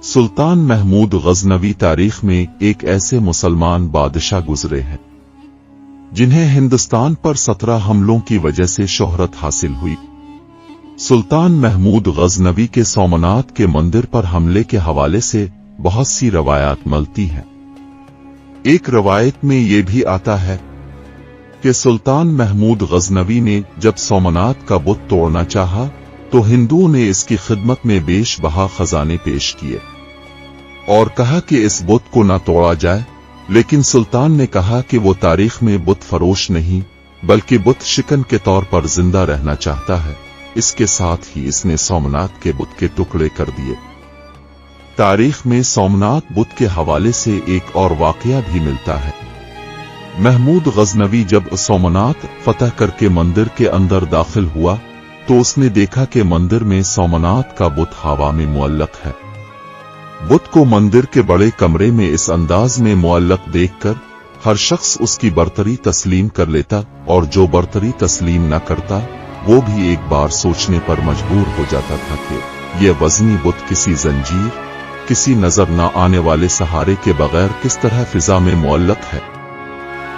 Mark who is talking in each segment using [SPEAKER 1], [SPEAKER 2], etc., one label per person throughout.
[SPEAKER 1] सुल्तान महमूद गजनवी तारीख में एक ऐसे मुसलमान बादशाह गुजरे हैं जिन्हें हिंदुस्तान पर 17 हमलों की वजह से शोहरत हासिल हुई। सुल्तान महमूद गजनवी के सोमनाथ के मंदिर पर हमले के हवाले से बहुत सी रवायात मिलती हैं। एक रवायत में ये भी आता है कि सुल्तान महमूद गजनवी ने जब सोमनाथ का बुत तोड़ना चाहा तो हिंदुओं ने इसकी खिदमत में बेशबहा खजाने पेश किए और कहा कि इस बुत को न तोड़ा जाए, लेकिन सुल्तान ने कहा कि वो तारीख में बुत फरोश नहीं बल्कि बुत शिकन के तौर पर जिंदा रहना चाहता है। इसके साथ ही इसने सोमनाथ के बुत के टुकड़े कर दिए। तारीख में सोमनाथ बुत के हवाले से एक और वाकया भी मिलता है। महमूद गजनवी जब सोमनाथ फतह करके मंदिर के अंदर दाखिल हुआ तो उसने देखा कि मंदिर में सोमनाथ का बुत हवा में मुअल्लक है। बुत को मंदिर के बड़े कमरे में इस अंदाज में मुअल्लक देखकर हर शख्स उसकी बरतरी तस्लीम कर लेता और जो बरतरी तस्लीम न करता वो भी एक बार सोचने पर मजबूर हो जाता था कि ये वजनी बुत किसी जंजीर, किसी नजर न आने वाले सहारे के बगैर किस तरह फिजा में मुअल्लक है।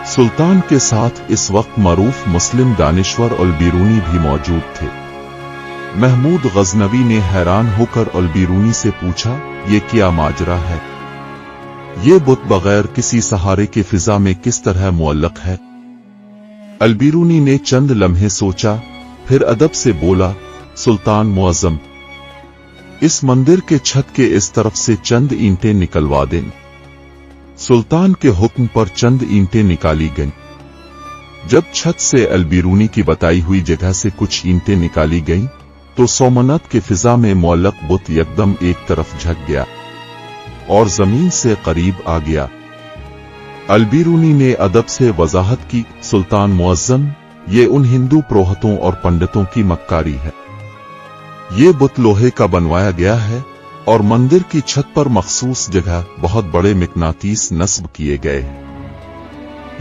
[SPEAKER 1] सुल्तान के साथ इस वक्त मरूफ मुस्लिम दानिश्वर अल-बिरूनी भी मौजूद थे। महमूद गजनवी ने हैरान होकर अल-बिरूनी से पूछा, ये क्या माजरा है? ये बुत बगैर किसी सहारे के फिजा में किस तरह मुअल्लक है? अल-बिरूनी ने चंद लम्हे सोचा, फिर अदब से बोला, सुल्तान मुअज्जम, इस मंदिर के छत के इस तरफ से चंद ईंटें निकलवा दें। सुल्तान के हुक्म पर चंद ईंटें निकाली गईं। जब छत से अल-बिरूनी की बताई हुई जगह से कुछ ईंटें निकाली गईं तो सोमनाथ के फिजा में मुअल्लक बुत एकदम एक तरफ झक गया और जमीन से करीब आ गया। अल-बिरूनी ने अदब से वजाहत की, सुल्तान मुअज्जम, ये उन हिंदू पुरोहितों और पंडितों की मक्कारी है। ये बुत लोहे का बनवाया गया है और मंदिर की छत पर मखसूस जगह बहुत बड़े मिकनातीस नस्ब किए गए हैं।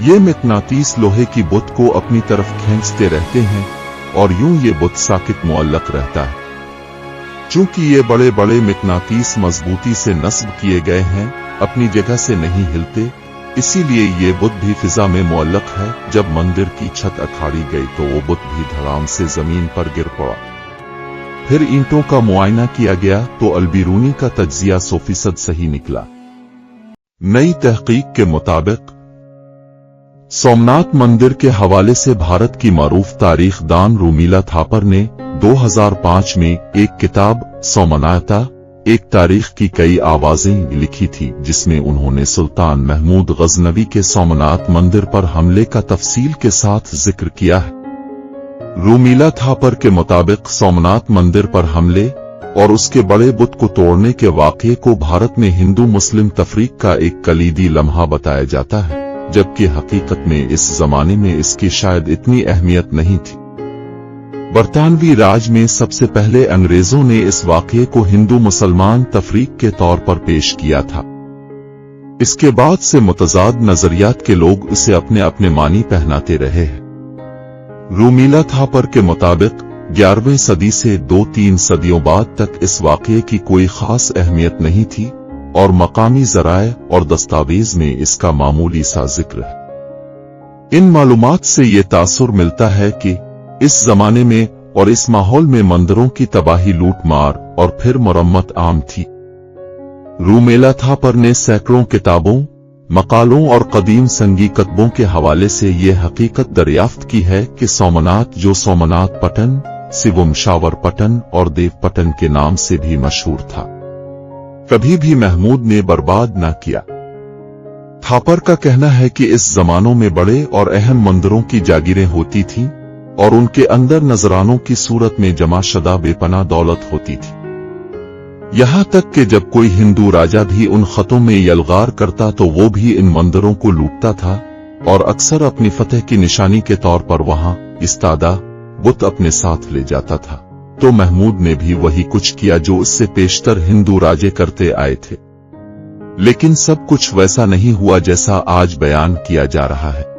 [SPEAKER 1] ये मिकनातीस लोहे की बुत को अपनी तरफ खींचते रहते हैं और यूं ये बुत साकित मुअल्लक रहता है। चूंकि ये बड़े बड़े मिकनातीस मजबूती से नस्ब किए गए हैं, अपनी जगह से नहीं हिलते, इसीलिए ये बुत भी फिजा में मुअल्लक है। जब मंदिर की छत अखाड़ी गई तो वो बुत भी धड़ाम से जमीन पर गिर पड़ा। फिर ईंटों का मुआयना किया गया तो अल-बिरूनी का तज्जिया 100% सही निकला। नई तहकीक के मुताबिक सोमनाथ मंदिर के हवाले से भारत की मारूफ तारीख दान रूमिला थापर ने 2005 में एक किताब सोमनाता, एक तारीख की कई आवाजें लिखी थी, जिसमें उन्होंने सुल्तान महमूद गजनवी के सोमनाथ मंदिर पर हमले का तफसील के साथ जिक्र किया है। रूमिला थापर के मुताबिक सोमनाथ मंदिर पर हमले और उसके बड़े बुत को तोड़ने के वाक़ये को भारत में हिंदू मुस्लिम तफरीक का एक कलीदी लम्हा बताया जाता है, जबकि हकीकत में इस जमाने में इसकी शायद इतनी अहमियत नहीं थी। बरतानवी राज में सबसे पहले अंग्रेजों ने इस वाक़ये को हिंदू मुसलमान तफरीक के तौर पर पेश किया था। इसके बाद से मुतजाद नजरियात के लोग इसे अपने अपने मानी पहनाते रहे हैं। रूमिला थापर के मुताबिक 11वीं सदी से 2-3 सदियों बाद तक इस वाक़ये की कोई खास अहमियत नहीं थी और मकामी ज़राए और दस्तावेज में इसका मामूली सा जिक्र है। इन मालूमात से ये तासुर मिलता है कि इस जमाने में और इस माहौल में मंदिरों की तबाही, लूट मार और फिर मरम्मत आम थी। रूमिला थापर ने सैकड़ों किताबों, मकालों और कदीम संगी कतबों के हवाले से ये हकीकत दरियाफ्त की है कि सोमनाथ, जो सोमनाथ पटन, शिवमशावर पटन और देव पटन के नाम से भी मशहूर था, कभी भी महमूद ने बर्बाद न किया। थापर का कहना है कि इस जमानों में बड़े और अहम मंदिरों की जागीरें होती थीं और उनके अंदर नजरानों की सूरत में जमा शुदा बेपनाह दौलत होती थी। यहां तक कि जब कोई हिंदू राजा भी उन खतों में यलगार करता तो वो भी इन मंदिरों को लूटता था और अक्सर अपनी फतेह की निशानी के तौर पर वहां इस्तादा बुत अपने साथ ले जाता था। तो महमूद ने भी वही कुछ किया जो इससे पेशतर हिंदू राजे करते आए थे, लेकिन सब कुछ वैसा नहीं हुआ जैसा आज बयान किया जा रहा है।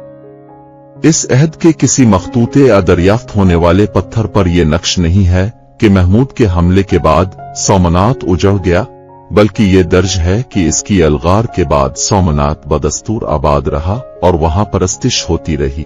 [SPEAKER 1] इस अहद के किसी मखतूते या दरियाफ्त होने वाले पत्थर पर यह नक्श नहीं है कि महमूद के हमले के बाद सोमनाथ उजड़ गया, बल्कि ये दर्ज है कि इसकी अलगार के बाद सोमनाथ बदस्तूर आबाद रहा और वहां परस्तिश होती रही।